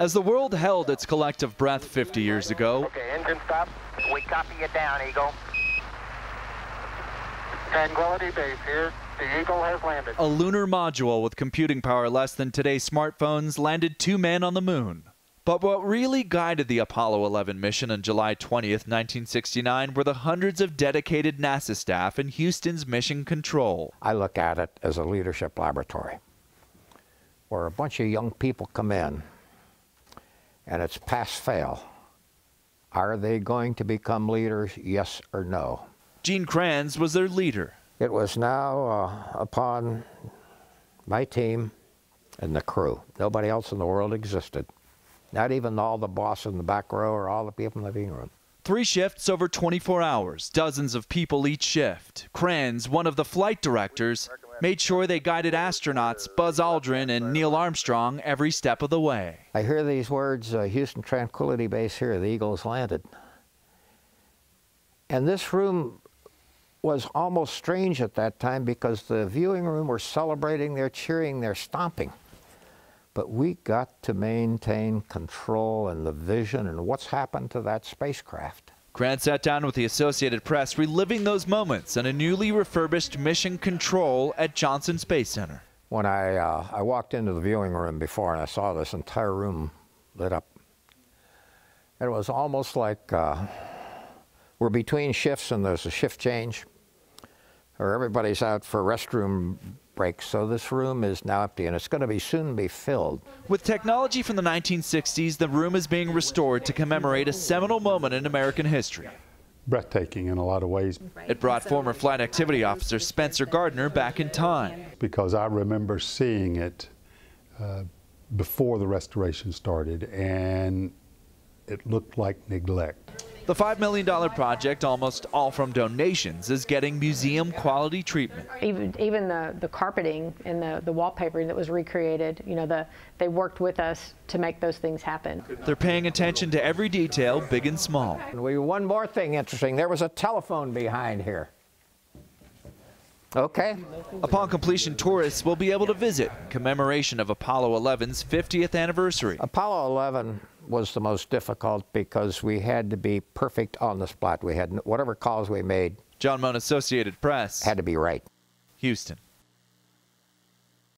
As the world held its collective breath 50 years ago, okay, engine stop. We copy you down, Eagle. Tranquility Base here. The Eagle has landed. A lunar module with computing power less than today's smartphones landed 2 men on the moon. But what really guided the Apollo 11 mission on July 20th, 1969 were the hundreds of dedicated NASA staff in Houston's Mission Control. I look at it as a leadership laboratory where a bunch of young people come in and it's pass-fail. Are they going to become leaders, yes or no? Gene Kranz was their leader. It was now upon my team and the crew. Nobody else in the world existed. Not even all the boss in the back row or all the people in the living room. 3 shifts over 24 hours, dozens of people each shift. Kranz, one of the flight directors, made sure they guided astronauts Buzz Aldrin and Neil Armstrong every step of the way. I hear these words, Houston Tranquility Base here, the Eagles landed. And this room was almost strange at that time because the viewing room were celebrating, they're cheering, they're stomping. But we got to maintain control and the vision and what's happened to that spacecraft. Kranz sat down with the Associated Press, reliving those moments in a newly refurbished Mission Control at Johnson Space Center. When I walked into the viewing room before and I saw this entire room lit up, it was almost like we're between shifts and there's a shift change, or everybody's out for restroom breaks, so this room is now empty and it's going to soon be filled. With technology from the 1960s, the room is being restored to commemorate a seminal moment in American history. Breathtaking in a lot of ways. It brought former flight activity officer Spencer Gardner back in time. Because I remember seeing it before the restoration started, and it looked like neglect. The $5 million project, almost all from donations, is getting museum-quality treatment. Even the carpeting and the wallpapering that was recreated, you know, they worked with us to make those things happen. They're paying attention to every detail, big and small. And one more thing interesting, there was a telephone behind here. Okay. Upon completion, tourists will be able to visit in commemoration of Apollo 11's 50th anniversary. Apollo 11 was the most difficult because we had to be perfect on the spot. We had whatever calls we made. John Moan, Associated Press. Had to be right. Houston.